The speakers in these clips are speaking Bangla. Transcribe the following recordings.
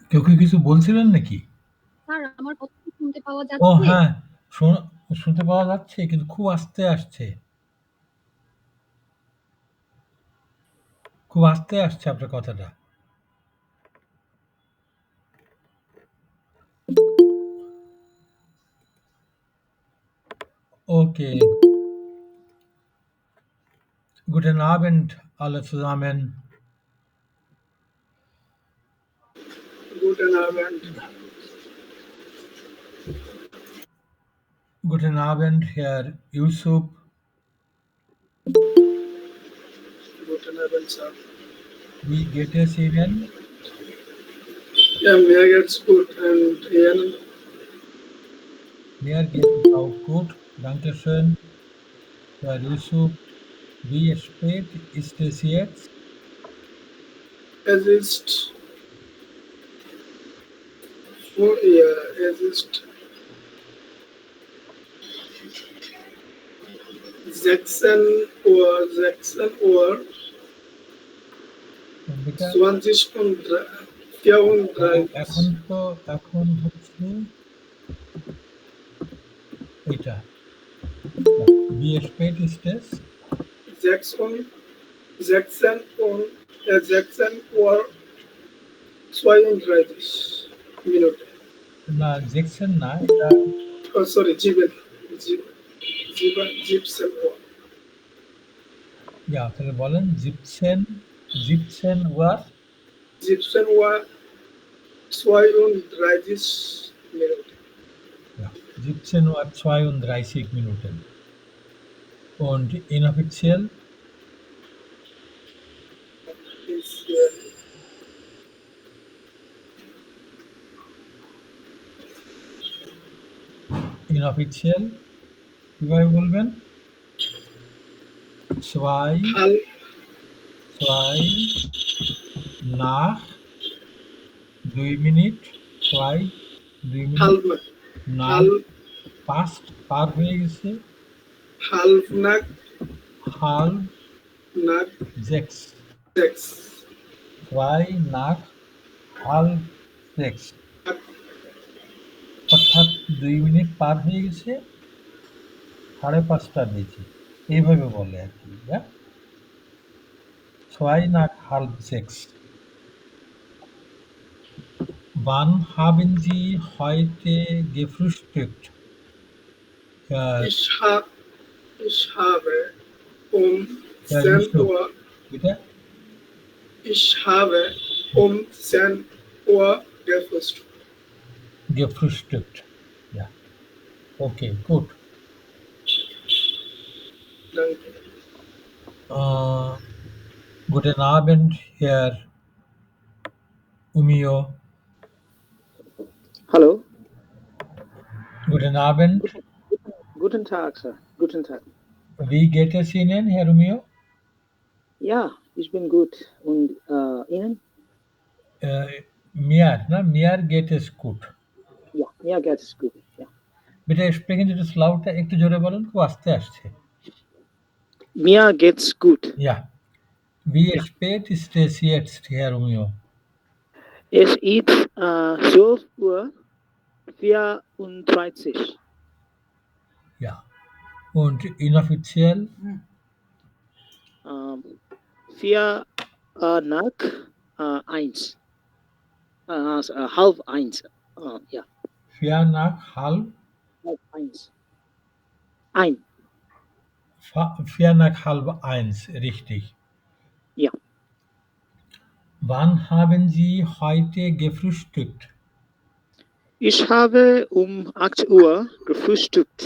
কেউ কি কিছু বলছিলেন নাকি? স্যার আমার কথা কি শুনতে পাওয়া ও যাচ্ছে? হ্যাঁ, শুনতে পাওয়া যাচ্ছে কিন্তু খুব আস্তে আসছে। খুব আস্তে আসছে আপনার কথাটা। ওকে। Guten Abend alle zusammen. Guten Abend. Guten Abend, Herr Yusuf. Guten Abend, sir. Wie geht es Ihnen? Ja, mir geht's gut. Und Ihnen? Mir geht es auch gut. Dankeschön, Herr Yusuf. Wie spät ist es jetzt? Es ist ja, es ist 16 Uhr, 16 Uhr, beta 20 und 34. এখন হচ্ছে এটা। Wie spät ist es? 16 und 16 Uhr 32 Minuten. না, জেকসন না, এটা Oh, sorry, 17 Uhr. ইয়া তাহলে বলেন জিপসেন war 17 Uhr 32 Minuten. ja, 17:32 Minuten. Und inoffiziell Ist inoffiziell কিভাবে বলবেন? Zwei halb nach 2 minute 2 minute halb nach halb past পার হয়ে গেছে halb nach halb nach 6 6. 2 nach halb 6 অর্থাৎ 2 মিনিট পার হয়ে গেছে 5:30টার দিকে এইভাবে বলে আর কি। 2 nach halb 6. Wann haben Sie heute gefrühstückt? Ich, ha ich habe um Herr 10 Yusuf, Uhr bitte? ich habe um 10 Uhr gefrühstückt. Gefrühstückt. Ja. Okay, gut. Danke. Guten Abend, Herr Umio. Hallo. Guten Abend. Guten Tag, Sir. Guten Tag. Wie geht es Ihnen, Herr Umio? Ja, ich bin gut. Und Ihnen? Mir geht es gut. Ja, mir geht es gut. Ja. Bitte sprechen Sie das lauter, একটু জোরে বলেন, খুব আস্তে আসছে। Mir geht's gut. Ja. Wie Ja. spät ist es jetzt, Herr Umio? Es ist 12 Uhr 34. Ja. Und inoffiziell? 4 nach 1. Halb 1. Ja. 4 nach halb? Halb 1. Ein. 4 nach halb 1, richtig. Ja. Wann haben Sie heute gefrühstückt? Ich habe um 8 Uhr gefrühstückt.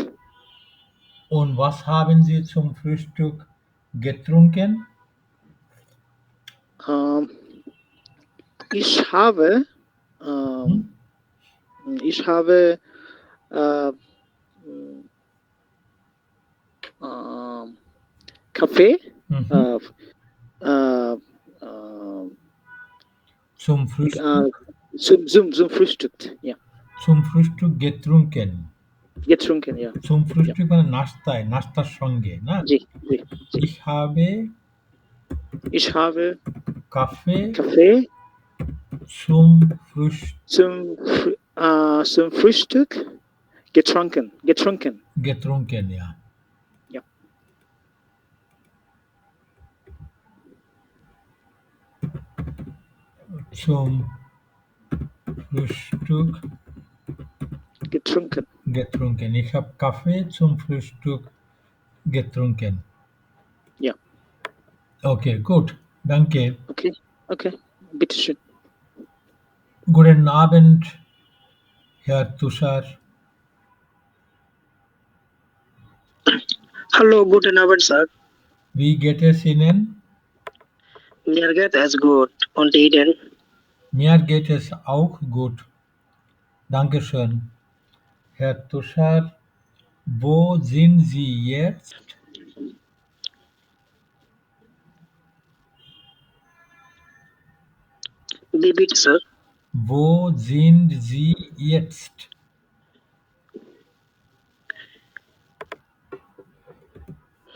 Und was haben Sie zum Frühstück getrunken? Ich habe Kaffee Zum Frühstück? Zum Frühstück, ja. Zum Frühstück getrunken. Getrunken, ja. Zum Frühstück মানে নাস্তার সঙ্গে, না? জি, জি, জি। Ich habe Kaffee Zum Zum Frühstück getrunken. getrunken, ja. Ja. Zum Frühstück getrunken. Ich habe Kaffee zum Frühstück getrunken. Ja. Okay, gut. Danke. Okay. Bitteschön. Guten Abend, Herr Tushar. Hallo, guten Abend, Sir. Wie geht es Ihnen? Mir geht es gut. Und Ihnen? Mir geht es auch gut. Dankeschön. Herr Tushar, wo sind Sie jetzt? Wie bitte, Sir? Wo sind Sie jetzt?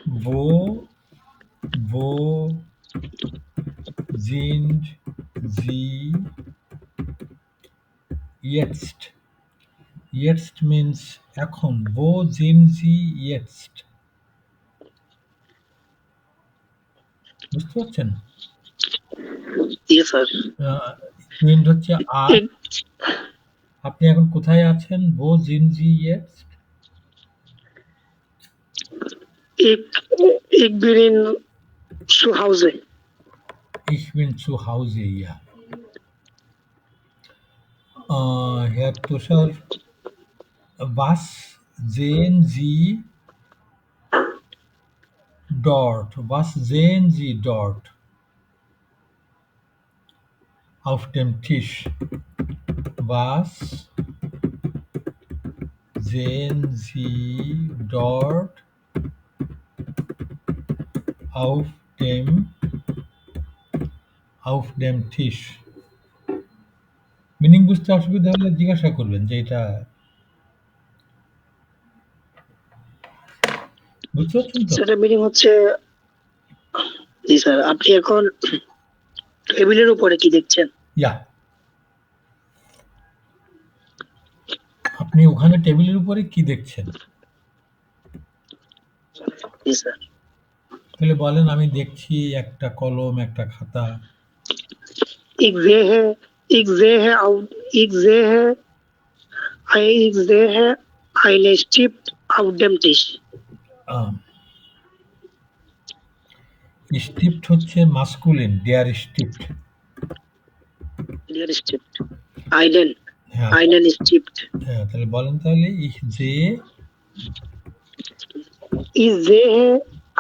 Wo sind Sie jetzt? Jetzt means এখন. Wo sind Sie jetzt? বুঝতে পারছেন? Yes, sir. Means হচ্ছে আর। Ich, আপনি এখন কোথায় আছেন? Wo sind Sie jetzt? ich bin zu Hause. Ich bin zu Hause, ja. Herr Tushar, was sehen Sie dort? Was sehen Sie dort? Auf dem Tisch. Was sehen Sie dort auf dem Tisch? Meaning বুঝতে অসুবিধা হলে জিজ্ঞাসা করবেন যে এটা বুঝতে পারছেন তো? সেটা মিনিং হচ্ছে জি স্যার আপনি এখন টেবিলের উপরে কি দেখছেন? ইয়া, আপনি ওখানে টেবিলের উপরে কি দেখছেন? জি স্যার। তাহলে বলেন আমি দেখছি একটা কলম, একটা খাতা। Ich sehe eine Stift auf dem Tisch. স্টিপ্ট হচ্ছে মাস্কুলিন, দেয়ার স্টিপ্ট। Der Stift. Einen হ্যাঁ Stift. হ্যাঁ, তাহলে বলেন তাহলে Ich sehe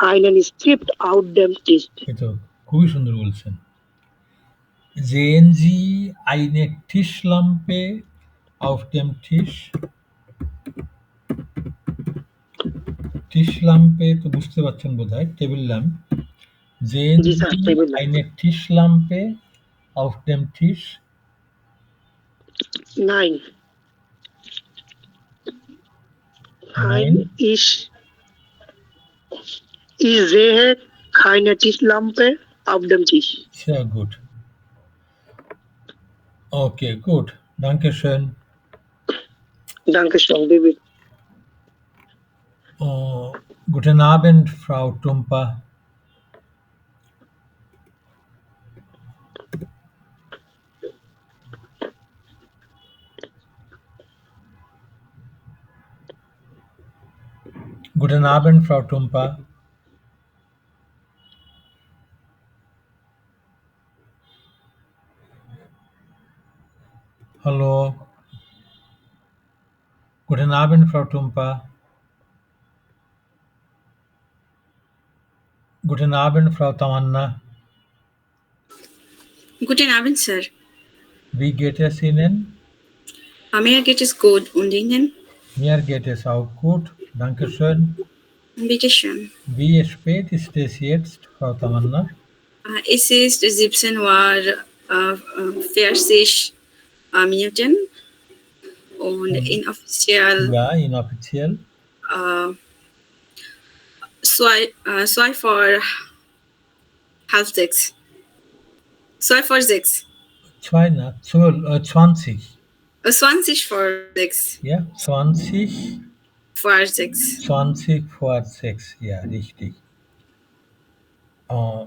einen Stift auf dem Tisch. এই তো খুবই সুন্দর বলছেন। Sehen Sie eine Tischlampe auf dem Tisch? টিশলাম্পে তো বুঝতে পারছেন বোধহয়, টেবিল ল্যাম্প। Sehen জি sir, Sie table lamp. eine Tischlampe auf dem Tisch? Nein. Nein. Ich sehe keine Tischlampe auf dem Tisch. Sehr gut. Okay, gut. Dankeschön. Dankeschön, David. Guten Abend, Frau Tumpa. Guten Abend, Frau Tumpa. Hallo. Guten Abend, Frau Tumpa. Guten Abend, Frau Tamanna. Guten Abend, Sir. Wie geht es Ihnen? Mir geht es gut und Ihnen? Mir geht es auch gut. Dankeschön. Bitte schön. Wie spät ist es jetzt, Frau Tamanna? Es ist 17 Uhr 40 Minuten und inoffiziell Ja, inoffiziell. 2 vor halb 6. 2 vor 6. 2 na, 20. 20 vor 6. Ja, 20, Vor 6. 20 vor 6. Ja, richtig. Äh,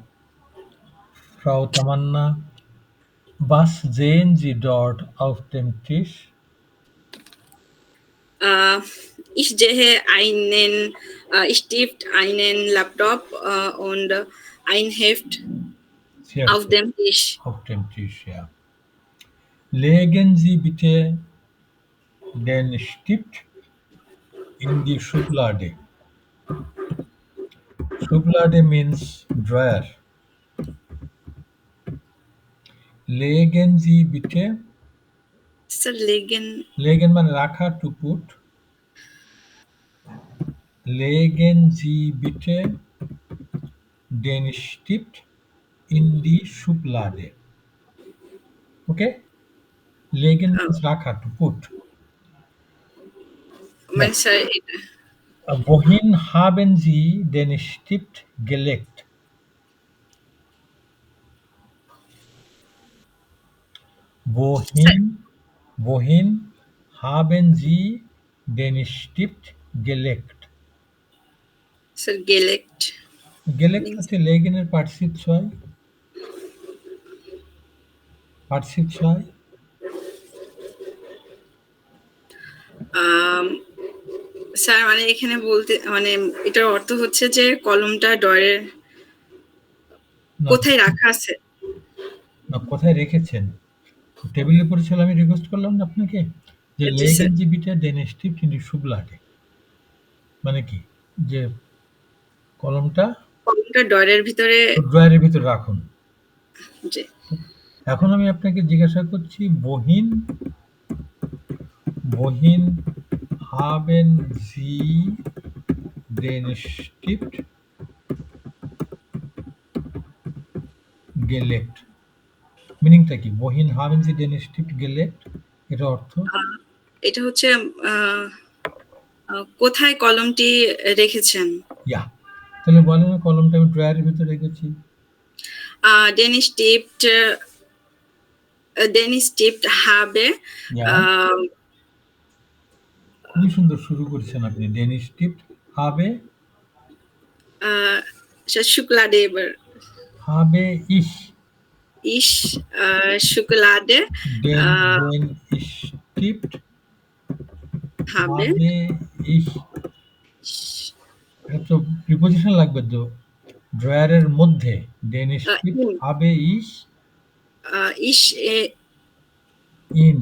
Frau Tamanna, was sehen Sie dort auf dem Tisch? Ich sehe einen Stift, einen Laptop und ein Heft Sehr auf gut. dem Tisch. Auf dem Tisch, ja. Legen Sie bitte den Stift in die Schublade. Schublade means drawer. Legen Sie bitte, Sir, legen legen man রাখা to put. Legen Sie bitte den Stift in die Schublade. Okay? Legen means রাখা to put. mein Sir, Wohin haben Sie den Stift gelegt? Wohin haben Sie den Stift gelegt? Sir, gelegt. Gelegt Links. হচ্ছে লেগেনের পার্টসিপ ছয়। পার্টসিপ ছয়। স্যার মানে এখানে বলতে মানে এটার অর্থ হচ্ছে যে কলমটা ড্রয়ারের কোথায় রাখা আছে? না, কোথায় রেখেছেন? টেবিলের উপরে ছিল, আমি রিকোয়েস্ট করলাম না আপনাকে যে জি, স্যার। লেগেন জিবিটা then স্টিফট in the শুবলাডে। মানে কি? যে কলমটা ড্রয়ারের ভিতরে ড্রয়ারের ভিতরে রাখুন। জি। এখন আমি আপনাকে জিজ্ঞাসা করছি wohin haben Sie den Stift gelegt? মিনিংটা কি? wohin haben Sie den Stift gelegt? এর অর্থ এটা হচ্ছে কোথায় কলমটি রেখেছেন? ইয়া, তাহলে বলেন না কলমটা আমি ড্রয়ারের ভিতরে রেখেছি। den Stift habe খুবই সুন্দর শুরু করেছেন আপনি। den Stift habe Schublade এবার habe ich Schublade den Stift habe ich, এটা তো প্রিপোজিশন লাগবে তো, ড্রয়ারের মধ্যে den Stift habe ich in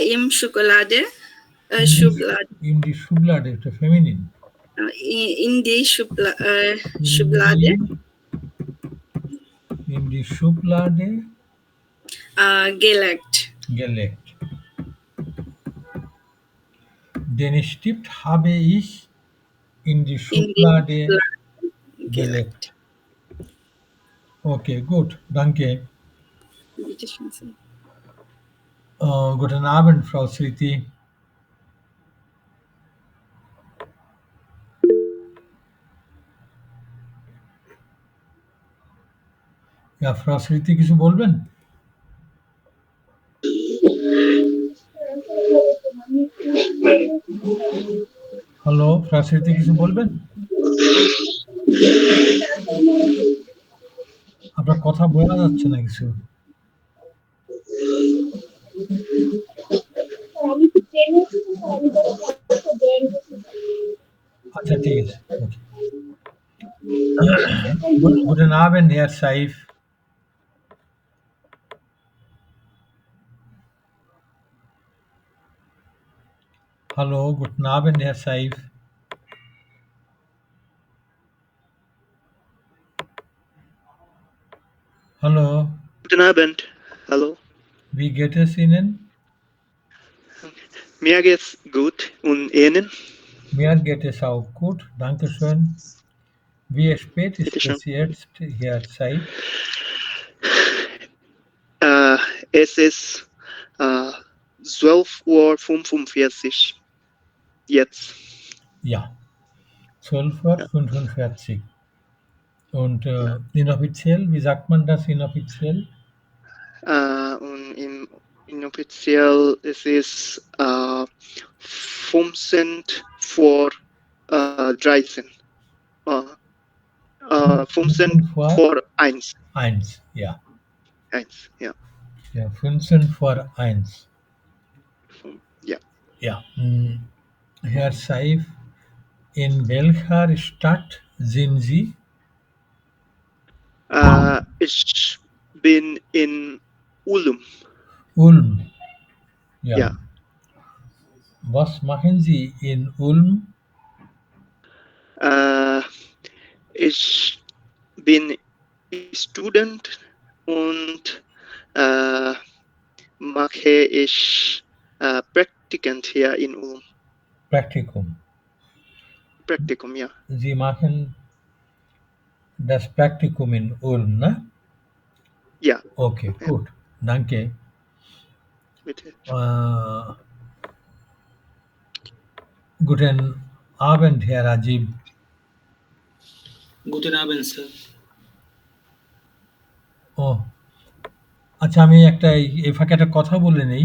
im Schublade in die Schublade, এটা feminine. in die Schublade in die Schublade gelegt. Den Stift habe ich in die Schublade gelegt. Okay, gut, danke. Bitte schön, Sir. Guten Abend, Frau Sriti. Ja, Frau Sriti কিছু বলবেন? হ্যালো, Frau Sriti কিছু বলবেন? আপনার কথা বোঝা যাচ্ছে না কিছু। আচ্ছা, ঠিক আছে। Guten Abend, Herr Saif. Hallo, guten Abend, Herr Saif. Hallo. Guten Abend. Hallo. Wie geht es Ihnen? Mir geht's gut. Und Ihnen? Mir geht es auch gut, danke schön. Wie spät ist es jetzt, Herr Saif? Es ist 12:45 Uhr. Jetzt. Ja, 12:45 Uhr. Und inoffiziell, wie sagt man das inoffiziell? Und inoffiziell es ist 15 vor 13. 15 vor 1. 1, ja. 1, ja. Ja, 15 vor 1. Ja. Ja. Herr Saif, in welcher Stadt sind Sie? Ich bin in Ulm. Ulm. Ja. Ja. Was machen Sie in Ulm? Ich bin Student und mache ich Praktikant hier in Ulm. Praktikum. Praktikum, ja. Sie machen das Praktikum in Ulm, ne? Ja, Okay, gut. Danke. bitte. Guten Abend, Herr Rajib. Guten Abend, sir. ও আচ্ছা, আমি একটা এই ফাঁকে একটা কথা বলে নেই।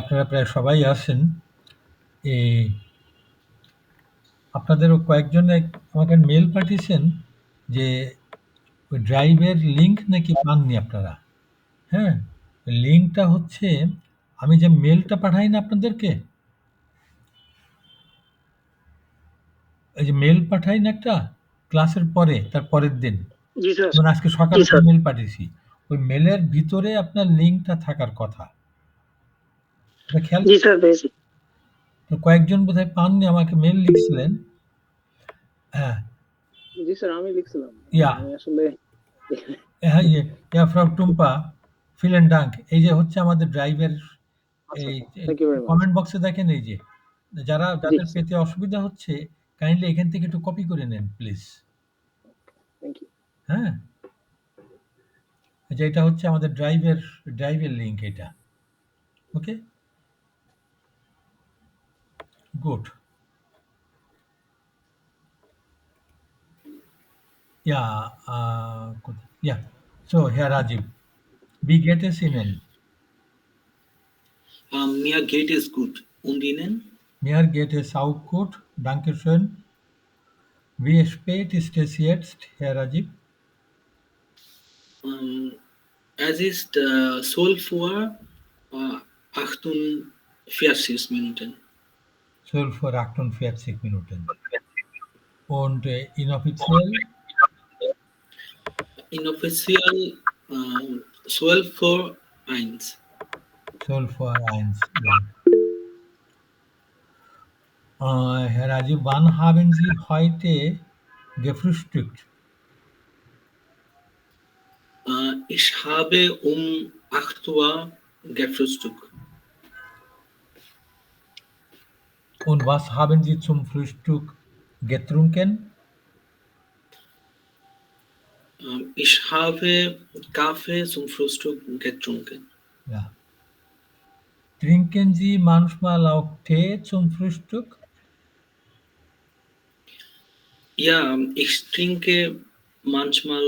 আপনারা প্রায় সবাই আছেন। আপনাদেরও কয়েকজন আমাকে মেল পাঠিয়েছেন যে ওই ড্রাইভের লিঙ্ক নাকি পাননি আপনারা। হ্যাঁ, লিঙ্কটা হচ্ছে আমি যে মেলটা পাঠাই না আপনাদেরকে, এই যে মেল পাঠাই না একটা ক্লাসের পরে, তার পরের দিন, জি স্যার। যেমন আজকে সকালে মেল পাঠিয়েছি, ওই মেলের ভিতরে আপনার লিঙ্কটা থাকার কথা। খেয়াল জি স্যার, পেয়েছি। তো কয়েকজন বোধহয় পাননি, আমাকে মেল লিখছিলেন। হ্যাঁ জি স্যার, আমি লিখছিলাম। ইয়া আমি আসলে হ্যাঁ ইয়া ফ্রম টুম্পা ফিলেন ডাঙ্ক। এই যে হচ্ছে আমাদের ড্রাইভের এই thank you very much. Comment বক্সে দেখেন, এই যে যাদের পেতে অসুবিধা হচ্ছে কাইন্ডলি এখান থেকে একটু কপি করে নেন প্লিজ। Thank you. হ্যাঁ, যে এটা হচ্ছে আমাদের ড্রাইভের লিংক এটা। ওকে, good. Yeah, so Herr Rajiv, wie geht es Ihnen? Mir geht es gut. Und Ihnen? Mir geht es auch gut, danke schön. Wie spät ist es jetzt, Herr Rajiv? Es ist 12:48 Minuten. 12:48 Minuten. Und inoffiziell? Inoffiziell 12:01. 12:01, ja. Herr Rajiv, wann haben Sie heute gefrühstückt? Ich habe um 8 Uhr gefrühstückt. Und was haben Sie zum Frühstück getrunken? Ich habe Kaffee zum Frühstück getrunken. Ja. Trinken Sie manchmal auch Tee zum Frühstück? Ja, ich trinke manchmal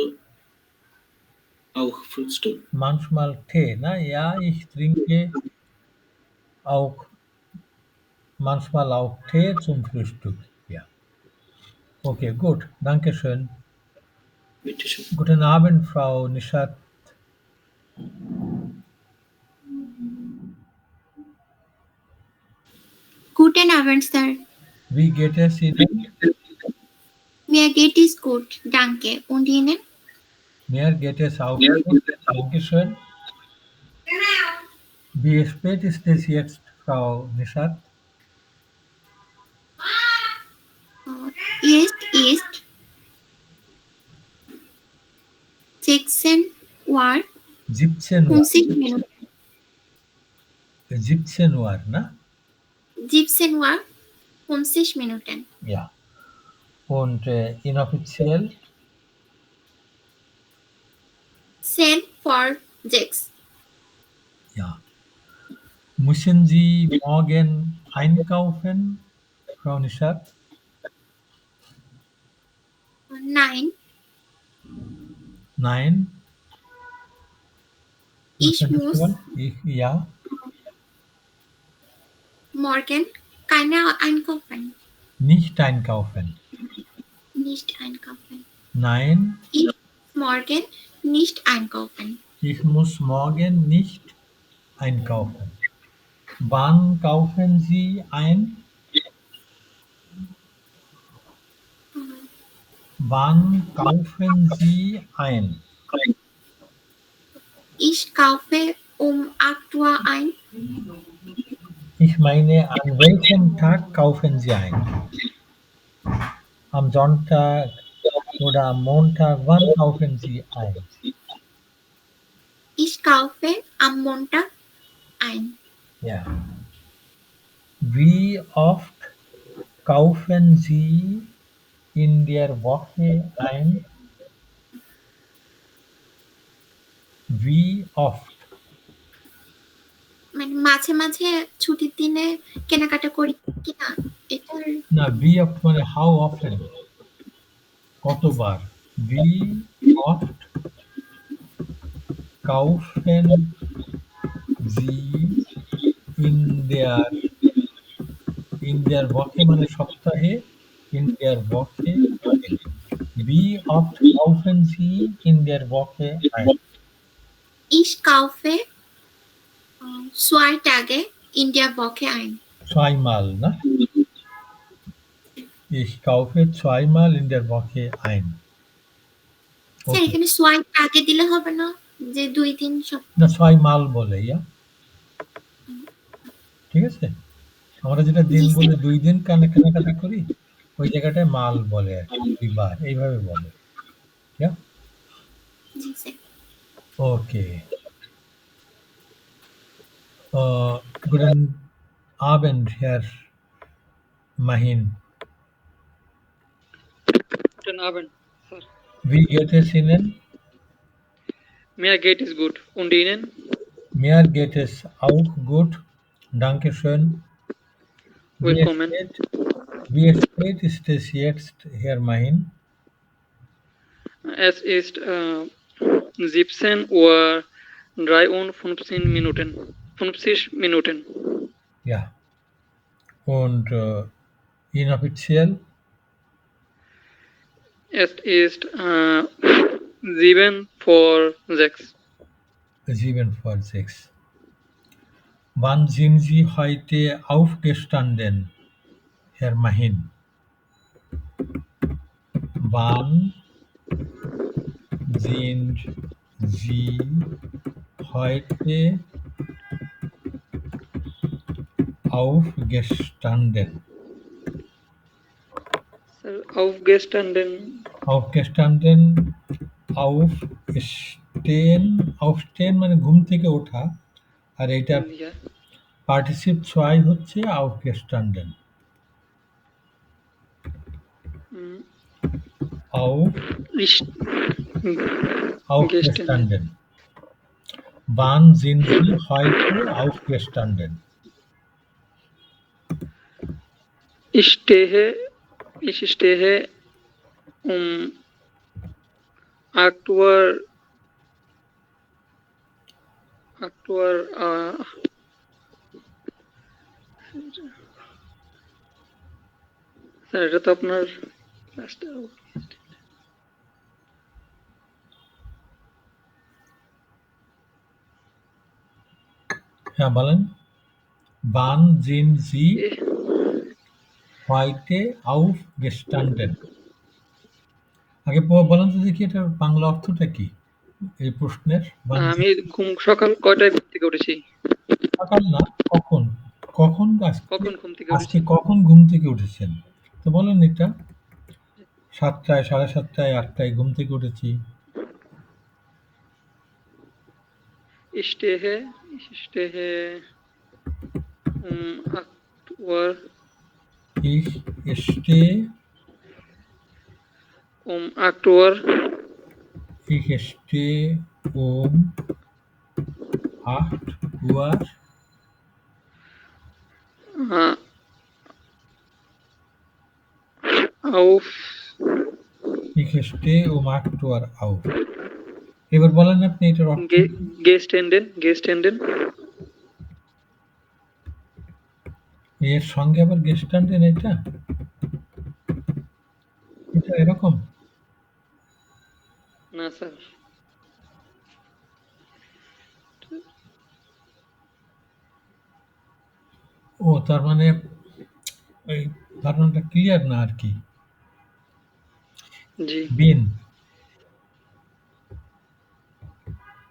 auch Frühstück. Manchmal Tee, na ja, ich trinke auch manchmal auch Tee zum Frühstück. Ja. Okay, gut, danke schön. Bitte schön. Guten Abend, Frau Nishat. Guten Abend, Sir. Wie geht es Ihnen? Mir geht es gut, danke. Und Ihnen? Mir geht es auch gut, danke schön. Wie spät ist es jetzt, Frau Nishat? Jetzt ist 16 Uhr 17 Uhr. 50 Minuten. 17 Uhr, ne? 17 Uhr 50 Minuten. Ja. Und inoffiziell? 10 vor 6. Ja. Müssen Sie morgen einkaufen, Frau Nishat? Nein, Nein. Ich muss Ja. morgen keine einkaufen. Nicht einkaufen. Nicht einkaufen. Nein. Ich muss morgen nicht einkaufen. Ich muss morgen nicht einkaufen. Wann kaufen Sie ein? Wann kaufen Sie ein? Ich kaufe um 8 Uhr ein. Ich meine, an welchem Tag kaufen Sie ein? Am Sonntag oder am Montag? Wann kaufen Sie ein? Ich kaufe am Montag ein. Ja. Wie oft kaufen Sie in der Woche ein? Wie oft? মানে মাঝে মাঝে ছুটির দিনে কেনাকাটা করি কিনা এটার না, wie oft মানে how often? কতবার? Wie oft kaufen Sie in der Woche মানে সপ্তাহে, in der Woche ein. Wie oft kaufen Sie in der Woche ein? Ich kaufe 2 Tage in der Woche ein. Zweimal, ne? Ich kaufe zweimal in der Woche ein. Sir Okay. এখানে 2 Tage দিলে হবে না যে 2-3 সপ্তাহ না, zweimal বলে, ja? ঠিক আছে? আমরা যেটা দিন জি, বলে 2 দিন কেনাকাটা করি, ওই জায়গাটায় মাল বলে আর কি, 2 বার এইভাবে বলে। Ja? জি sir Okay. Guten Abend, Herr Mahin. Guten Abend, Sir. Wie geht es Ihnen? Mir geht es gut. Und Ihnen? Mir geht es auch gut. Dankeschön. Willkommen. Wie spät ist es jetzt, Herr Mahin? Es ist 17 Uhr 53 Minuten. 50 Minuten. Ja. Und inoffiziell? Es ist 7 vor 6. 7 vor 6. Wann sind Sie heute aufgestanden, Herr Mahin? Wann sind Sie heute aufgestanden? Sir, aufgestanden. Aufgestanden, aufstehen মানে ঘুম থেকে ওঠা, আর এটা Ja. পার্টিসিপ 2 হচ্ছে aufgestanden. Mm, Aufgestanden. Wann sind Sie heute aufgestanden? Ich stehe um 8 Uhr. 8 Uhr. Sir এটা তো আপনার হ্যাঁ বলেন। Wann sind Sie heute aufgestanden? আগে বলেন তো দেখি এটার বাংলা অর্থটা কি এই প্রশ্নের। আমি সকাল কয়টায় ঘুম থেকে উঠেছি? সকাল না, কখন কখন কখন ঘুম থেকে আজকে কখন ঘুম থেকে উঠেছেন? তো বলেন এটা। 7টায়, 7:30টায়, 8টায় ঘুম থেকে উঠেছি। Ich stehe um 8 Uhr. Ich stehe um 8 Uhr. Ich stehe um 8 Uhr auf. Ich stehe aktuell auf. এবার বলেন আপনি এটার অর্থ। Gestanden. এর সঙ্গে আবার গেস্টান্ডেন এটা এরকম না স্যার। ও তার মানে ওই ধারণাটা ক্লিয়ার না আর কি। জি। বিন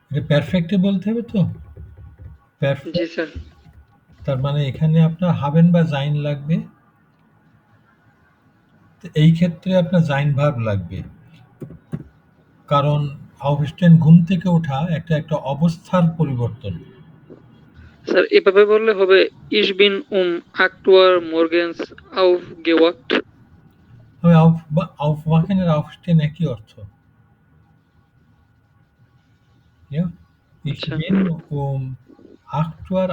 এটা পারফেক্টে বলতে হবে তো। জি স্যার। তার মানে এখানে আপনার হাবেন বা জাইন লাগবে। এই ক্ষেত্রে আপনার জাইন ভার্ব লাগবে, কারণ aufstehen ঘুম থেকে ওঠা একটা অবস্থার পরিবর্তন। স্যার এভাবে বললে হবে ich bin 8 Uhr morgens aufgewacht। aufwachen আর aufstehen একই অর্থ। Ja? Ich bin 8 Uhr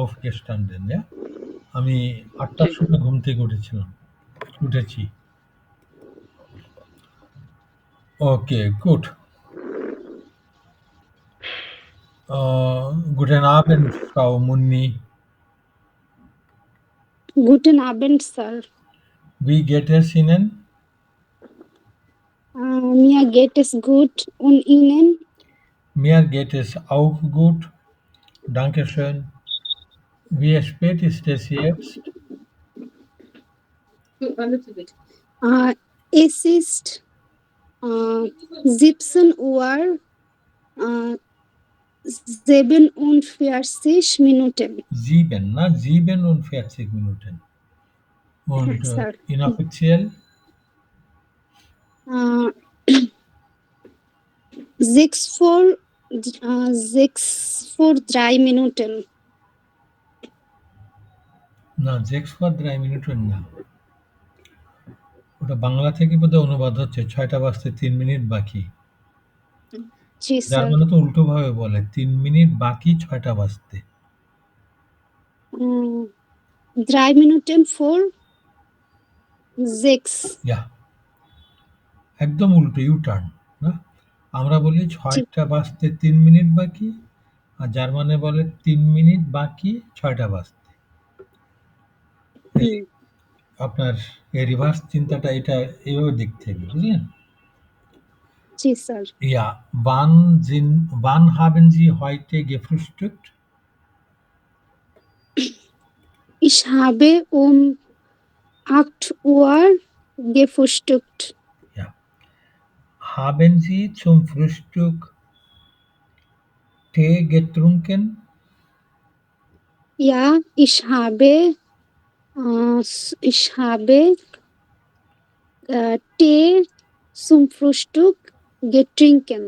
aufgestanden, ja? আমি 8টার সময় ঘুম থেকে উঠেছি। ওকে, good. Guten Abend, Frau Munni. Guten Abend, Sir. Wie geht es Ihnen? Mir geht es gut und Ihnen? Mir geht es auch gut. Dankeschön. Wie spät ist es jetzt? Es ist 17 Uhr 47 Minuten. 47 Minuten. Und inoffiziell? 6:03 Minuten. না, 6:03 Minuten না, ওটা বাংলা থেকে বোধহয় অনুবাদ হচ্ছে 6টা বাজতে 3 মিনিট বাকি। জি যার স্যার। মানে তো উল্টো ভাবে বলে 3 মিনিট বাকি 6টা বাজতে। 3 Minuten vor 6. Ja, একদম উল্টো, ইউ-টার্ন না। আমরা বলি 6টা বাজতে 3 মিনিট বাকি, আর জার্মানে বলে 3 মিনিট বাকি 6টা বাজতে। আপনার এই রিভার্স চিন্তাটা এটা এইভাবে দেখতে হবে, বুঝলেন? জি sir. Ja, wann haben Sie heute gefrühstückt? Ich habe 8 Uhr gefrühstückt. Ja. Haben Sie zum Frühstück Tee getrunken? Ja, ich habe Tee zum Frühstück getrunken.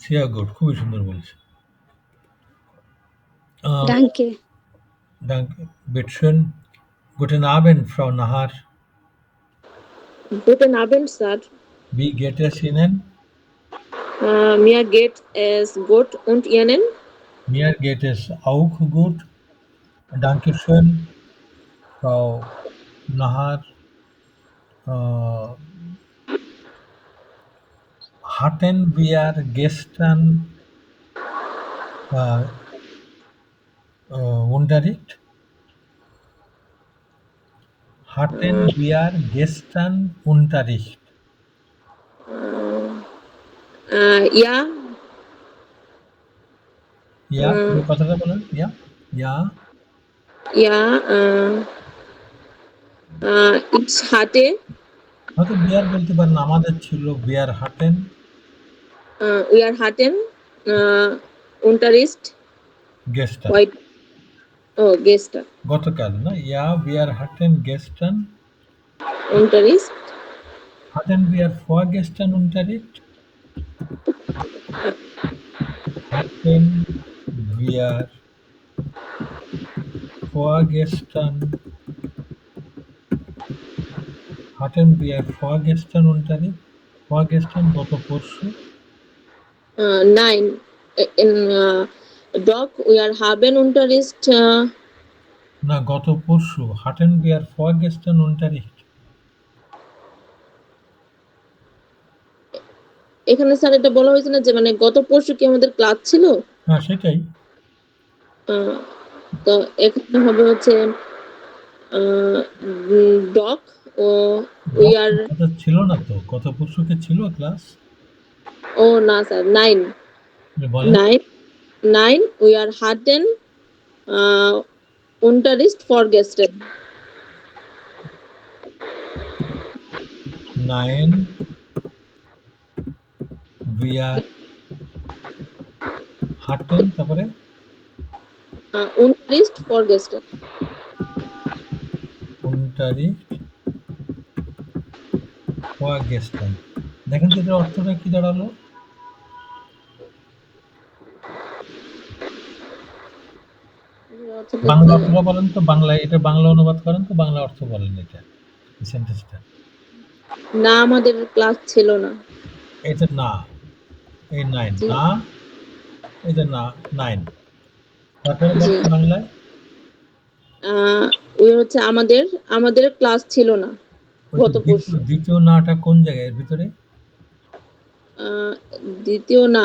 Sehr gut, খুবই সুন্দর বলেছে। Danke. Danke, bitteschön. Guten Abend, Frau Nahar. Guten Abend, Sir. Wie geht es Ihnen? Mir geht es gut und Ihnen? Mir geht es auch gut. Dankeschön, Frau Nahar. Hatten wir gestern Unterricht? Hatten wir gestern Unterricht? Ja. Ja, কথাটা বলেন। Ja. Ja, ich hatte. হয়তো বিয়ার বলতে পারেন, আমাদের ছিল বিয়ার হাটেন। Wir hatten Unterricht. Gestern. Gestern. গতকাল না? Ja, wir hatten gestern Unterricht. Hatten wir vorgestern Unterricht? Hatten wir vorgestern Unterricht? Vorgestern গত পরশু? Nein, doch, wir haben Unterricht না, গত পরশু। hatten wir vorgestern Unterricht? এখানে স্যার এটা বলা হয়েছে না যে মানে গত পরশু কি আমাদের ক্লাস ছিল? হ্যাঁ, সেটাই। তো এখানে হবে হচ্ছে ডক ও উই আর কথা ছিল না তো, গত পরশু কি ছিল ক্লাস? ও না স্যার 9 বলেন। 9 we are hatten Unterricht vorgestern. 9 wir hatten, তারপরে Unterricht vorgestern. Unterricht vorgestern. দেখেন তো এটার অর্থটা কি দাঁড়ালো? বাংলা অর্থটা বলেন তো, বাংলায় এটা বাংলা অনুবাদ করেন তো, বাংলা অর্থ বলেন এটা, এই সেন্টেন্সটা। না, আমাদের ক্লাস ছিল না। এটা না, এই 9 না, এটা না 9। তারপরে বলেন বাংলায়। ওই হচ্ছে আমাদের ক্লাস ছিল না গত পরশু। দ্বিতীয় নাটা কোন জায়গায় এর ভিতরে? দ্বিতীয় না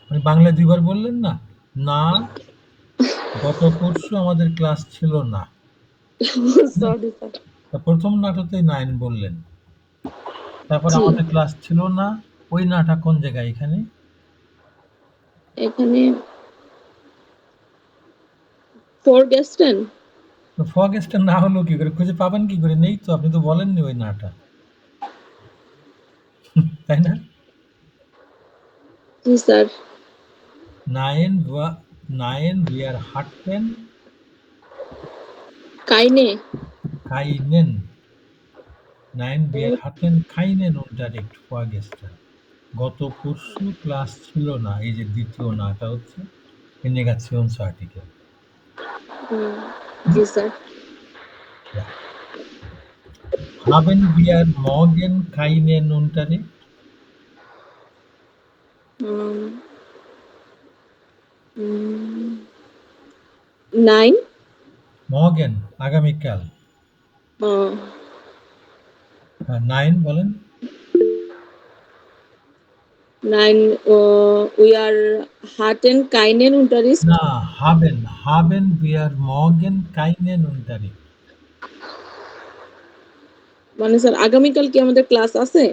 মানে বাংলায় দুইবার বললেন না, না গত পরশু আমাদের ক্লাস ছিল না। Sorry sir. প্রথম নাটাতে 9 বললেন, তারপর আমাদের ক্লাস ছিল না, ওই নাটা কোন জায়গায় এখানে? এখানে ফরগেস্টেন। ফরগেস্টেন না হলো কি করে, খুঁজে পাবেন কি করে? নেই তো, আপনি তো বলেননি ওই নাটা, তাই না? জি sir. 9 wir hatten keinen 9 wir hatten keinen Unterricht vorgestern. গত পরশু ক্লাস ছিল না। এই যে দ্বিতীয় নাটা হচ্ছে নেগেশনস আর্টিকেল। জি sir. Haben wir morgen keinen Unterricht? 9 morgen আগামীকাল। 9 বলেন। 9 we are hatten keinen Unterricht. না, haben wir morgen keinen Unterricht? মানে স্যার আগামীকাল কি আমাদের ক্লাস আছে?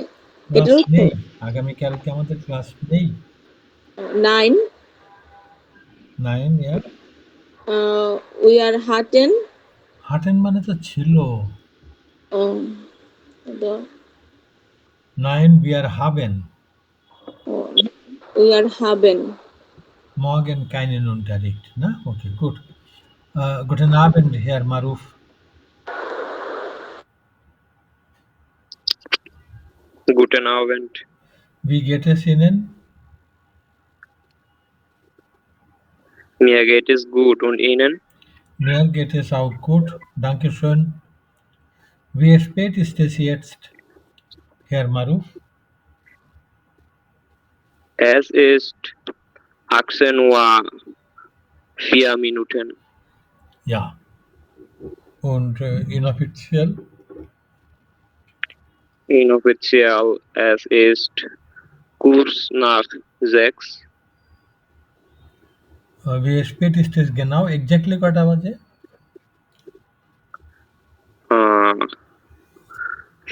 এটাও নেই, আগামীকাল কি আমাদের ক্লাস নেই? 9 yeah. we are hatten মানে তো ছিল। 9 wir haben morgen keinen Unterricht, na? Okay, gut. Guten Abend, Herr Maruf. Guten Abend. Wie geht es Ihnen? Mir geht es gut und Ihnen? Mir geht es auch gut, danke schön. Wie spät ist es jetzt, Herr Maruf? Es ist 18:04 Uhr. Ja. Und inoffiziell? Inoffiziell, es ist kurz nach 6. Wie spät ist es genau? Exactly কয়টা বাজে?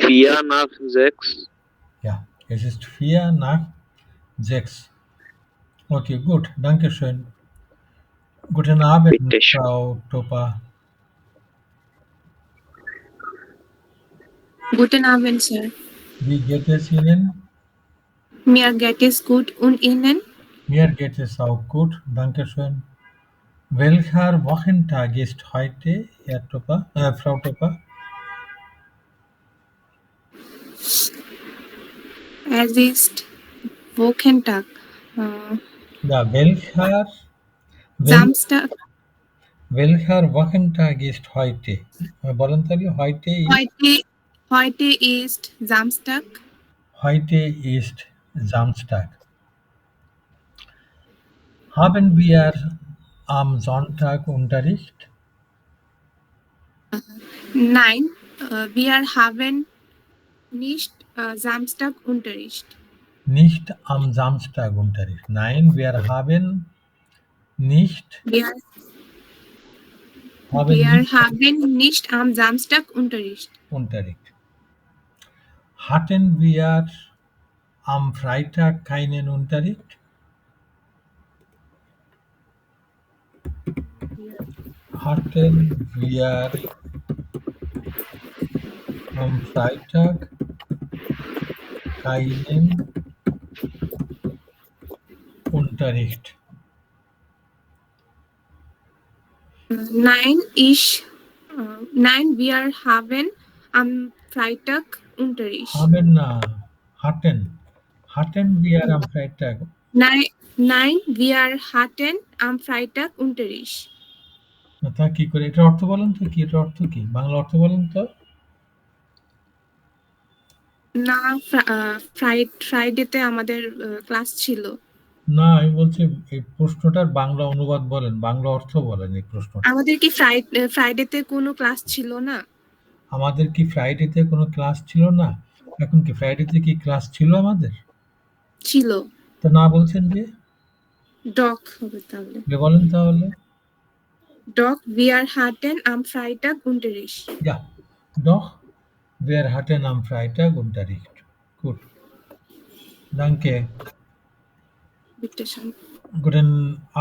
4 nach 6. Ja, es ist 4 nach 6. Okay, gut, danke schön. Guten Abend, Frau Topa. Guten Abend, Sir. Wie geht es Ihnen? Mir geht es gut und Ihnen? Mir geht es auch gut, danke schön. Welcher Wochentag ist heute, Frau Topa? Es ist Wochentag. Ja, welcher Samstag. Welcher Wochentag ist heute? বলেন তাহলে Heute ist Samstag. Heute ist Samstag. Haben wir am Sonntag Unterricht? Nein, wir haben nicht Samstagunterricht. Nicht am Samstagunterricht. Nein, wir haben nicht Wir nicht haben nicht am Samstag Unterricht. Unterricht. Hatten wir am Freitag keinen Unterricht? Hatten wir am Freitag keinen Unterricht? Nein, wir haben am Freitag Unterricht. Hatten. Hatten wir am Freitag? Nein, wir hatten am Freitag Unterricht. তা কি করে এটার অর্থ বলেন তো কি এটার অর্থ কি বাংলা অর্থ বলেন তো না ফ্রাইডেতে আমাদের ক্লাস ছিল। না আমি বলছি এই প্রশ্নটার বাংলা অনুবাদ বলেন বাংলা অর্থ বলেন এই প্রশ্নটা আমাদের কি ফ্রাইডেতে কোনো ক্লাস ছিল না? আমাদের কি ফ্রাইডেতে কোনো ক্লাস ছিল না এখন কি ফ্রাইডেতে কি ক্লাস ছিল আমাদের ছিল। তো না বলছেন যে ডক হবে তাহলে। বলেন তাহলে Doch wir hatten am Freitag Unterricht. Ja, doch wir hatten am Freitag Unterricht. Gut. Danke. Bitte schön. Guten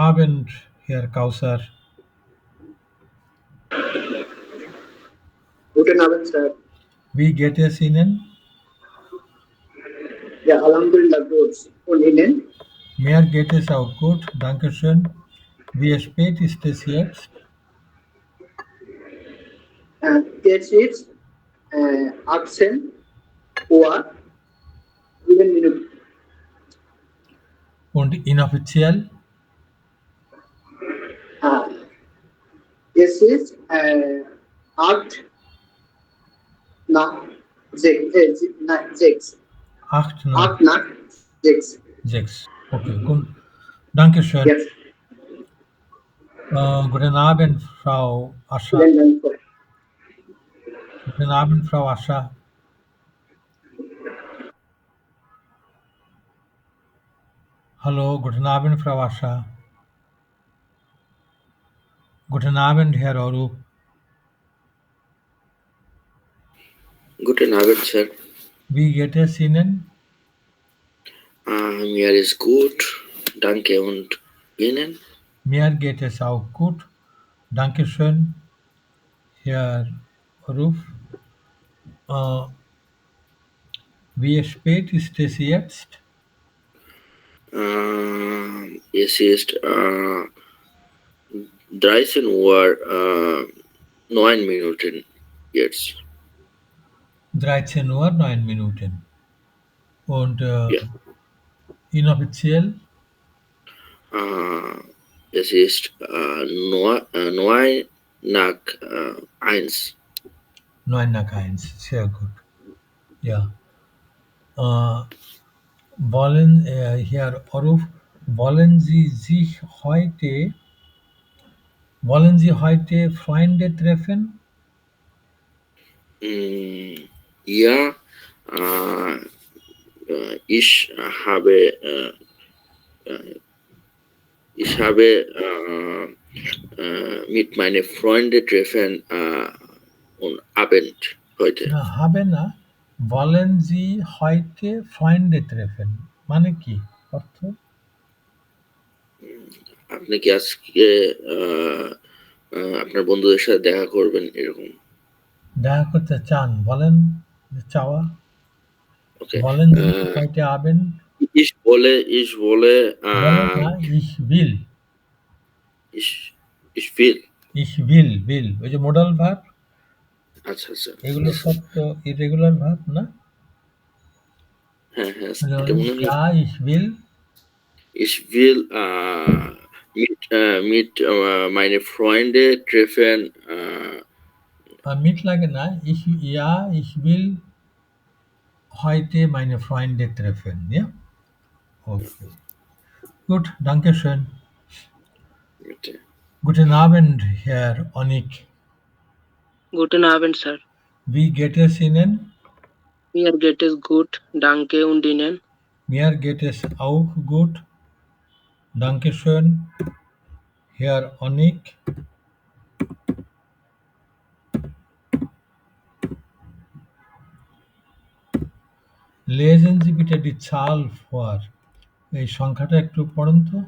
Abend, Herr Kausar. Guten Abend, Sir. Wie geht es Ihnen? Ja, Alhamdulillah, gut. Und Ihnen? Mir geht es auch gut, Dankeschön. Wie spät ist es jetzt? Jetzt ist 18 Uhr 7 Minuten. Und inoffiziell? Es ist 8 nach 6. 8 nach 6. 6. Okay, gut. Dankeschön. Yes. Guten Abend, Frau Ascha. Vielen Dank. Guten Abend, Frau Ascha. Hallo, guten Abend, Frau Ascha. Guten Abend, Herr Orup. Guten Abend, Sir. Wie geht es Ihnen? Mir ist gut, danke und Ihnen? Mir geht es auch gut. Dankeschön, Herr Orup. Wie spät ist es jetzt? Es ist 13 Uhr 9 Minuten jetzt. 13 Uhr 9 Minuten. Und inoffiziell? Es ist 9 nach 1. 9 nach 1, sehr gut. Ja. Herr Oruf, wollen Sie heute Freunde treffen? Ja, ich habe mit meinen Freunden treffen und Abend heute. Na, habe না wollen Sie heute Freunde treffen মানে কি অর্থ আপনি কি আজকে আপনার বন্ধুদের সাথে দেখা করবেন এরকম দেখা করতে চান বলেন চাওয়া ওকে wollen Sie heute Abend ich will ich will will ওই যে মোডাল ভার্ব আচ্ছা আচ্ছা এগুলো সব তো ইরেগুলার ভার্ব না হ্যাঁ হ্যাঁ ja ich will mit meine Freunde treffen mit লাগে না ich will heute meine Freunde treffen ja okay gut danke schön bitte guten Abend Herr Onik Guten Abend, Sir. Wie geht es Ihnen? Mir geht es gut, danke und Ihnen. Mir geht es auch gut. Dankeschön. Herr Onik. Lesen Sie bitte die Zahl vor. এই সংখ্যাটা একটু পড়ুন তো।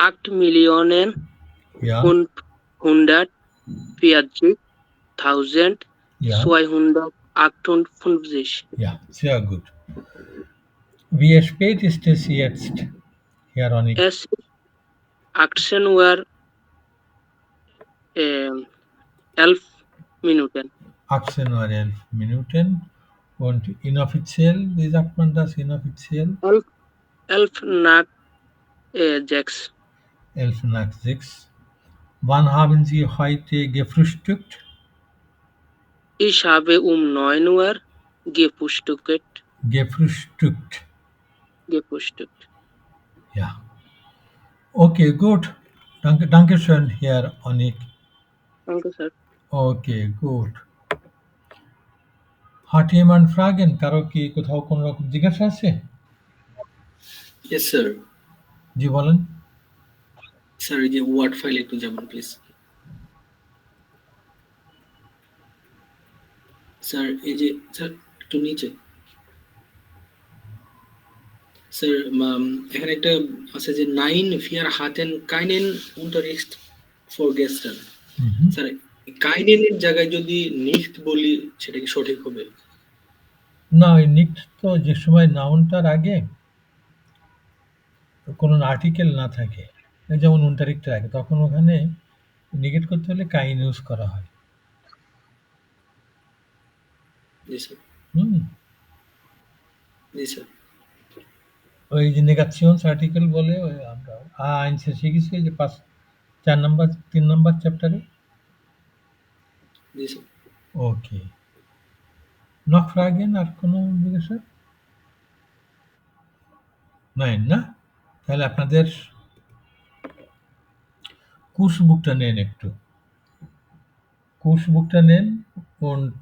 8.140.258. Ja, sehr gut. Wie spät ist es jetzt, Herr Onik? Es ist 18 Uhr 11 Minuten. 18 Uhr 11 Minuten. Und inoffiziell, wie sagt man das inoffiziell? 11 nach 6. 11 nach 6. Wann haben Sie heute gefrühstückt? Ich habe um 9 Uhr gefrühstückt. Gefrühstückt. Gefrühstückt. Ja. Okay, gut. Danke schön, Herr Onik. Danke, Sir. Okay, gut. Hat jemand Fragen? কারো কি কোথাও কোনো রকম জিজ্ঞাসা আছে? Yes sir. জি বলেন। স্যার এই যে ওয়ার্ড ফাইল একটু যাবেন প্লিজ। স্যার এই যে স্যার একটু নিচে। স্যার এখানে একটা আছে যে 9 wir hatten keinen Unterricht vorgestern। Sir কাইনেনের জায়গায় যদি nicht বলি সেটা কি সঠিক হবে? না, ওই nicht তো যে সময় নাউনটার আগে কোনো আর্টিকেল না থাকে, যেমন unterricht আগে, তখন ওখানে নেগেট করতে হলে কাইন ইউজ করা হয়। জি স্যার। জি স্যার। ওই যে নেগাশিয়ন্স আর্টিকেল বলে ওই আমরা আইনসে শিখেছি যে 4 নাম্বার 3 নাম্বার চ্যাপ্টারে। জি স্যার। ওকে। Noch Fragen? আর কোনো জিজ্ঞাসা? Nein, না? তাহলে আপনাদের কোর্স বুকটা নেন একটু। কোর্স বুকটা নেন und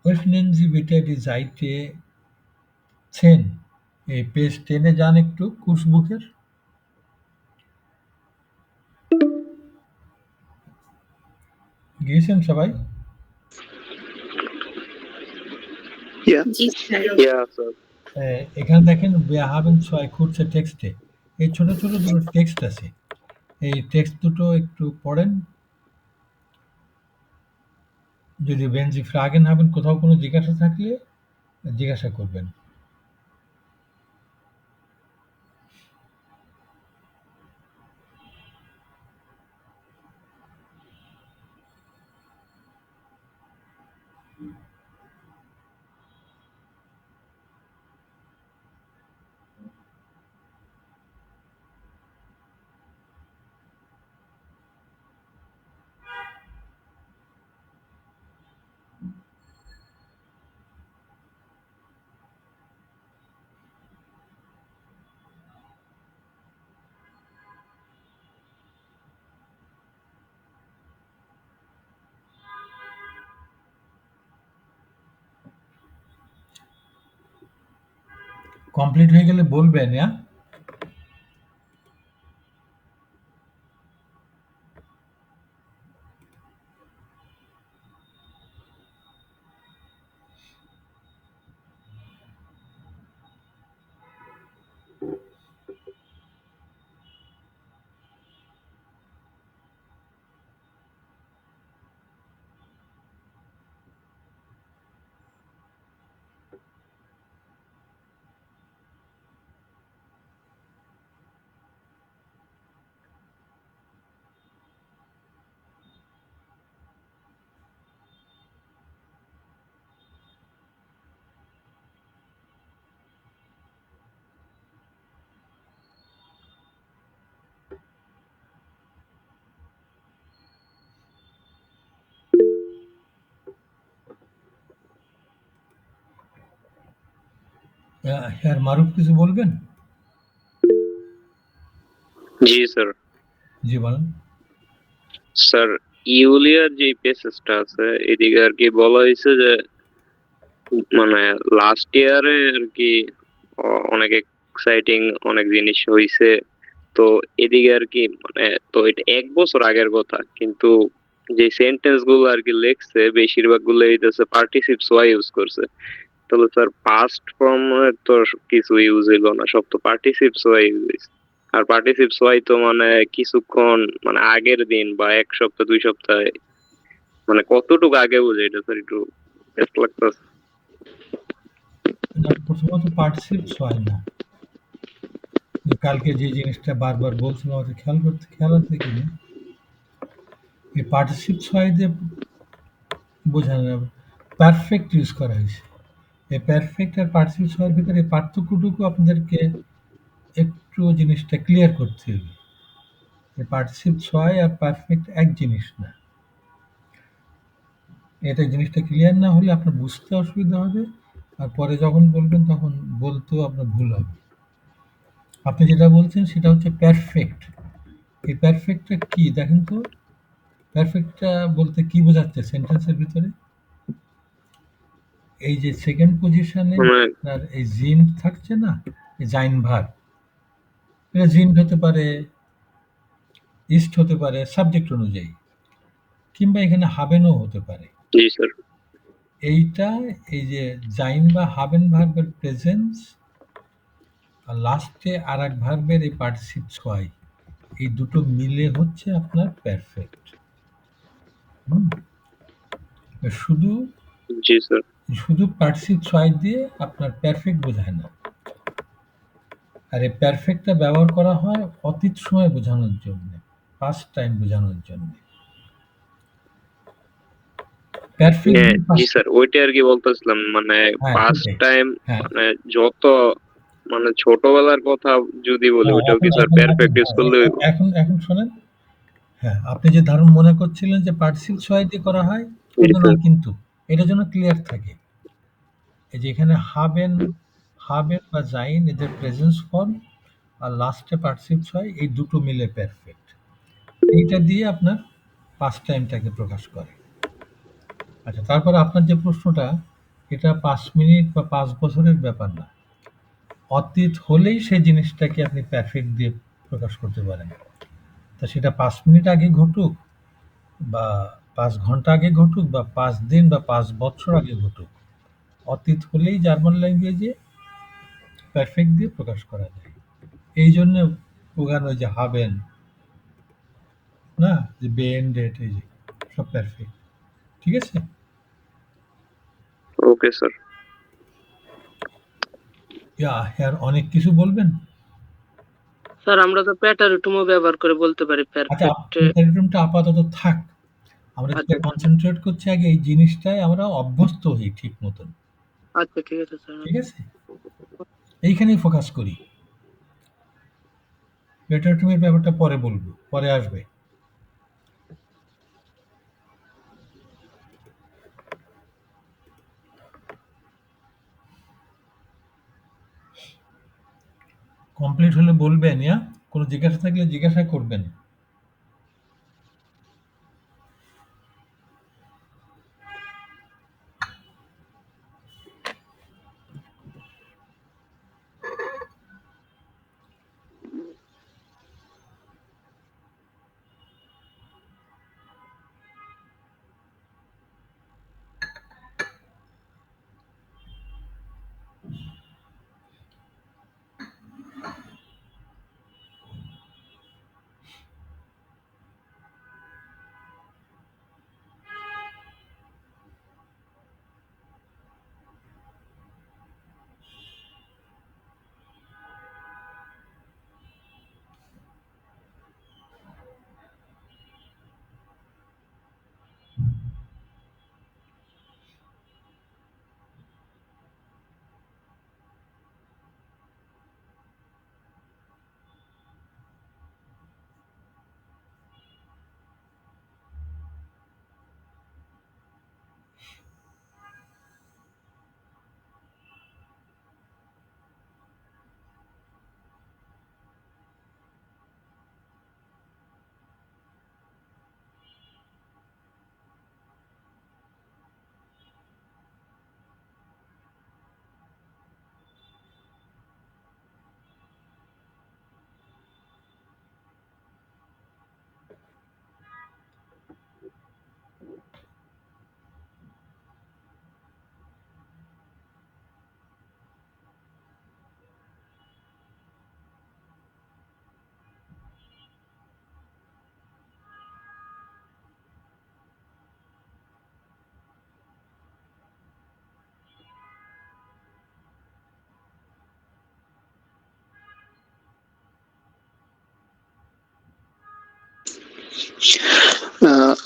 öffnen Sie bitte die Seite 10। এই পেজ 10 এ যান একটু কোর্স বুকের। গিয়েছেন সবাই? জি স্যার। Yeah, sir. এখানে দেখেন wir haben zwei kurze Texte। এই ছোট ছোট দুটো টেক্সট আছে। এই টেক্সট দুটো একটু পড়েন। যদি wenn Sie Fragen haben, কোথাও কোনো জিজ্ঞাসা থাকলে জিজ্ঞাসা করবেন। কমপ্লিট হয়ে গেলে বলবেন, হ্যাঁ? হ্যাঁ, মারুফ কিছু বলবেন? জি স্যার। জি বলেন। স্যার ইউলিয়ার যে পেসেসটা আছে এদিকে আর কি বলা হয়েছে যে মানে লাস্ট ইয়ারে আর কি অনেক এক্সাইটিং অনেক জিনিস হয়েছে। তো এদিকে আর কি মানে তো এটা 1 বছর আগের কথা, কিন্তু যে সেন্টেন্স গুলো আর কি লেখছে বেশিরভাগ গুলো এইটাছে পার্টিসিপস ওয়াই ইউজ করছে। তাহলে স্যার পাস্ট ফর্ম তো কিছু ইউজ হইলো না, সব তো পার্টিসিপস ওয়াই ইউজ। আর পার্টিসিপস ওয়াই তো মানে কিছুক্ষণ মানে আগের দিন বা 1 সপ্তাহ 2 সপ্তাহ মানে কতটুকু আগে বুঝে এটা স্যার একটু বেস্ট লাগতেছে। না, প্রথমত পার্টিসিপস হয় না। কালকে যে জিনিসটা বারবার বলছিলাম আমাকে খেয়াল আছে কিনা, এই পার্টিসিপস হয় যে বোঝানো যাবে পারফেক্ট ইউজ করা হয়েছে। এই পারফেক্ট আর পার্টিসিপস হওয়ার ভিতরে এই পার্থক্যটুকু আপনাদেরকে একটু জিনিসটা ক্লিয়ার করতে হবে। এই পার্টিসিপস হয় আর পারফেক্ট এক জিনিস না। এটা জিনিসটা ক্লিয়ার না হলে আপনার বুঝতে অসুবিধা হবে, আর পরে যখন বলবেন তখন বলতেও আপনার ভুল হবে। আপনি যেটা বলছেন সেটা হচ্ছে পারফেক্ট। এই পারফেক্টটা কি দেখেন তো? পারফেক্টটা বলতে কি বোঝাচ্ছে সেন্টেন্সের ভিতরে? এই যে সেকেন্ড পজিশনে আপনার এই জিন থাকছে না, এই জাইন ভার্ব, এটা জিন হতে পারে, ইস্ট হতে পারে সাবজেক্ট অনুযায়ী, কিংবা এখানে হাবেনও হতে পারে। জি স্যার। এইটা এই যে জাইন বা হাবেন ভার্বের প্রেজেন্স আর লাস্টে আর এক ভার্বের এই পার্টিসিপস হয়, এই দুটো মিলে হচ্ছে আপনার পারফেক্ট। শুধু জি স্যার। শুধু পার্টিসিপস হয় দিয়ে আপনার পারফেক্ট বোঝায় না। আর এই পারফেক্টটা ব্যবহার করা হয় অতীত সময় বোঝানোর জন্য, পাস্ট টাইম বোঝানোর জন্য। জি স্যার, ওইটা আর কি বলতেছিলাম মানে পাস্ট টাইম মানে যত মানে ছোটবেলার কথা যদি বলি ওটাও কি স্যার পারফেক্ট ইউজ করলে হইব? এখন শোনেন, হ্যাঁ আপনি যে ধারণ মনে করছিলেন যে পার্টিসিপস হয় দিয়ে করা হয়, এটা না, কিন্তু এটার জন্য ক্লিয়ার থাকে এই যে এখানে হাবেন বা জাইন এদের প্রেজেন্স ফর্ম আর লাস্টে পার্টিসিপস হয়, এই দুটো মিলে পারফেক্ট। এইটা দিয়ে আপনার পাস্ট টাইমটাকে প্রকাশ করে। আচ্ছা, তারপরে আপনার যে প্রশ্নটা, এটা 5 মিনিট বা 5 বছরের ব্যাপার না। অতীত হলেই সেই জিনিসটাকে আপনি পারফেক্ট দিয়ে প্রকাশ করতে পারেন। তা সেটা 5 মিনিট আগে ঘটুক বা 5 ঘন্টা আগে ঘটুক বা 5 দিন বা 5 বছর আগে ঘটুক, অতীত হলেই জার্মান ল্যাঙ্গুয়েজে পারফেক্ট দিয়ে প্রকাশ করা যায়। এই জন্য ওখানে ওই যে হাবেন না, যে বেন্ডেড, এই যে সব পারফেক্ট। ঠিক আছে? Okay sir. আর অনেক কিছু বলবেন? স্যার আমরা তো প্যাটারুটুমও ব্যবহার করে বলতে পারি আচ্ছা, পারফেক্ট। প্যাটারুটুমটা আপাতত থাক, আমরা যেটা কনসেন্ট্রেট করছি আগে এই জিনিসটায় আমরা অভ্যস্ত হই ঠিক মতন। আচ্ছা ঠিক আছে স্যার। ঠিক আছে, এইখানেই ফোকাস করি। প্যাটারুটুমের ব্যাপারটা পরে বলবো, পরে আসবে। কমপ্লিট হলে বলবেন, কোনো জিজ্ঞাসা থাকলে জিজ্ঞাসা করবেন।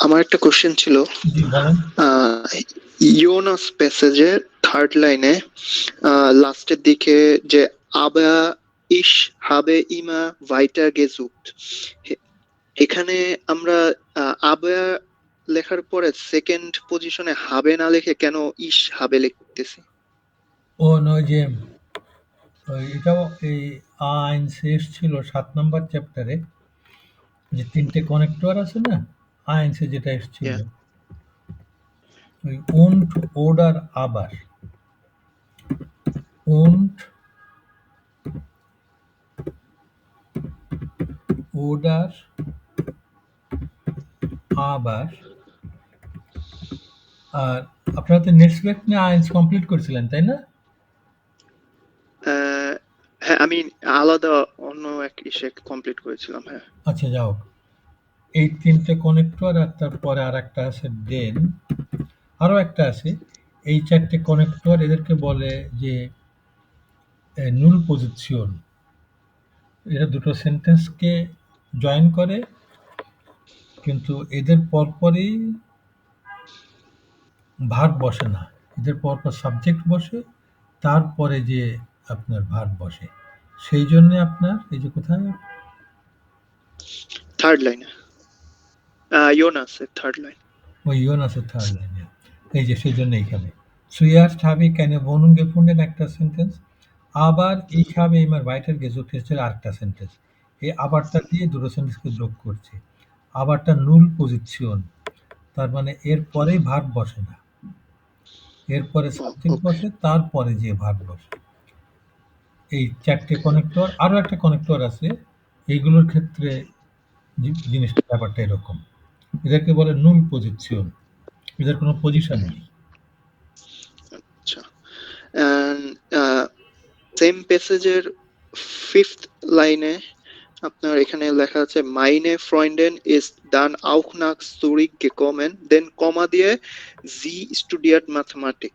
আমার একটা কোশ্চেন ছিল, জি বলেন। ইয়োনাস প্যাসেজের থার্ড লাইনে লাস্টের দিকে যে আবা ইশ habe ইমা weiter gesucht, এখানে আমরা আবা লেখার পরে সেকেন্ড পজিশনে হবে না লিখে কেন ইশ হবে লিখতেছি? ও নয় যে এটাও এই আইনস ছিল 7 নম্বর চ্যাপ্টারে, যে 3টে কানেক্টর আছে না আইনসে, যেটা এসেছিল ওই und oder aber, und oder aber। আর আপনারা তো নেটওয়ার্ক নিয়ে আইনস কমপ্লিট করেছিলেন তাই না? হ্যাঁ, আমি আলাদা অন্য এক ইসে কমপ্লিট করেছিলাম। হ্যাঁ, আচ্ছা যাও, এই 3টে কানেক্টর আর তারপরে আর একটা আছে দেন, আরো একটা আছে, এই 4টে কানেক্টর এদেরকে বলে যে নুল পজিশন। এরা দুটো সেন্টেন্সকে জয়েন করে, কিন্তু এদের পরপরই ভার্ব বসে না, এদের পরপর সাবজেক্ট বসে, তারপরে যে আপনার ভার্ব বসে। সেই জন্য আপনার এই যে কোথায় থার্ড লাইনে ইয়োনাসের থার্ড লাইন, ওই ইয়োনাসের থার্ড লাইনে, এই যে সেই জন্য এইখানে zuerst habe ich keine Wohnung gefunden একটা সেন্টেন্স, আবার ich habe immer weiter gesucht হচ্ছে আরেকটা সেন্টেন্স। এই আবারটা দিয়ে দুটো সেন্টেন্সকে যোগ করছে। আবারটা নুল পজিশন, তার মানে এর পরেই ভার্ব বসে না, এরপরে সাবজেক্ট বসে, তারপরে যে ভার্ব বসে। এই 4টে কানেক্টর, আরো একটা কানেক্টর আছে, এইগুলোর ক্ষেত্রে জিনিসটা ব্যাপারটা এরকম। এদেরকে বলে নুল পজিশন, এদের কোনো পজিশন নেই। আচ্ছা, সেম প্যাসেজের ফিফথ লাইনে আপনার এখানে লেখা আছে মাইনে ফ্রেন্ডেন ইজ দান auch nach Zurich gekommen, দেন কমা দিয়ে জি স্টুডিয়াট ম্যাথমেটিক।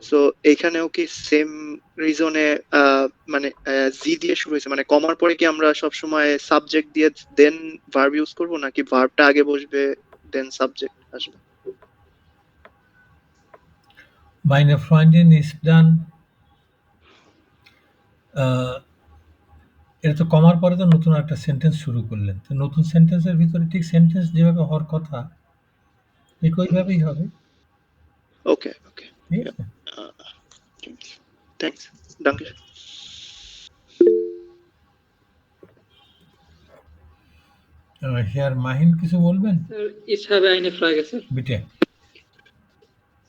সো এখানেও কি সেম রিজনে মানে জি দিয়ে শুরু হয়েছে, মানে কমার পরে কি আমরা সব সময় সাবজেক্ট দিয়ে দেন ভার্ব ইউজ করব, নাকি ভার্বটা আগে বসবে দেন সাবজেক্ট আসবে? Meine Freundin ist dann, এটা তো কমার পরে তো নতুন একটা সেন্টেন্স শুরু করলেন, তো নতুন সেন্টেন্সের ভিতরে ঠিক সেন্টেন্স যেভাবে হওয়ার কথা ঠিক ওইভাবেই হবে। ওকে ওকে, থ্যাঙ্কস, danke. হেয়ার মাহিন কিছু বলবেন? Sir ich habe eine Frage sir. বিটে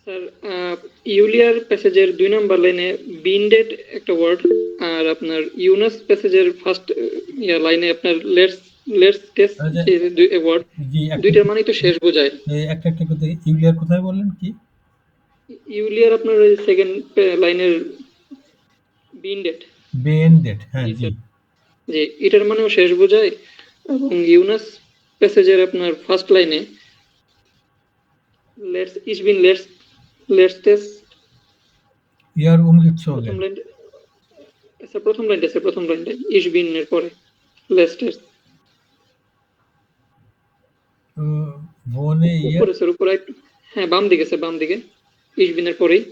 স্যার ইউলিয়ার প্যাসেজের 2 নম্বর লাইনে বিন্ডেড একটা ওয়ার্ড, আর আপনার ইউনাস প্যাসেজের ফার্স্ট লাইনে আপনার লেটস টেস্ট দুই ওয়ার্ড, দুইটার মানে তো শেষ বোঝায়। একটা একটা করে ইউলিয়ার কোথায় বললেন কি? ইউলিয়ার আপনার সেকেন্ড লাইনের বিন্ডেড, বেন্ডেড, হ্যাঁ জি জি, এটার মানেও শেষ বোঝায়। এবং ইউনাস প্যাসেজের আপনার ফার্স্ট লাইনে let's ich bin letztes year umgezogen, প্রথম লাইনটা ich bin এর পরে letztes wohne ihr, উপরে স্যার উপরে, হ্যাঁ বাম দিকে স্যার, বাম দিকে ich bin এর পরেই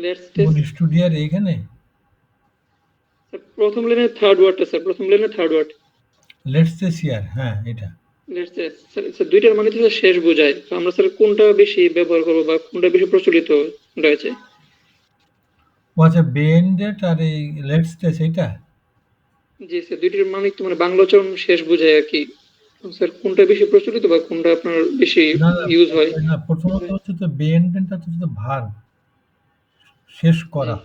letztes wohne studiere এখানে প্রথম লাইনের থার্ড ওয়ার্ডটা স্যার, প্রথম লাইনের থার্ড ওয়ার্ড letztes Jahr, হ্যাঁ এটা letztes স্যার, দুইটার মানে তো শেষ বোঝায়। তো আমরা স্যার কোনটা বেশি ব্যবহার করব বা কোনটা বেশি প্রচলিত রয়েছে? ও আচ্ছা, বেন্ডেড আর এই letztes এটা? জি স্যার, দুইটার মানে তো মানে বাংলা উচ্চারণ শেষ বোঝায় আর কি। স্যার কোনটা বেশি প্রচলিত বা কোনটা আপনার বেশি ইউজ হয়? না, প্রথমত হচ্ছে তো বেন্ডেডটা হচ্ছে তো ভার্ব, শেষ করা,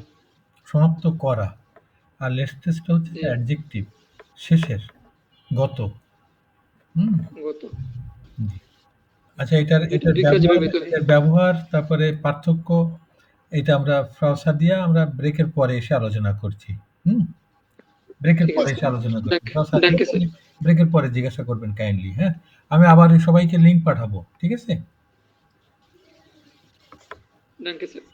সমাপ্ত করা, আর letztesটা হচ্ছে অ্যাডজেক্টিভ, শেষের, গত। গত। আচ্ছা, এটার ব্যবহার তারপরে পার্থক্য, এটা আমরা ফ্রাউ সাদিয়া আমরা ব্রেকের পরে এসে আলোচনা করছি। ব্রেকের পরে এসে আলোচনা করছি, ব্রেকের পরে জিজ্ঞাসা করবেন কাইন্ডলি। হ্যাঁ, আমি আবার সবাইকে লিংক পাঠাবো, ঠিক আছে? Thank you sir.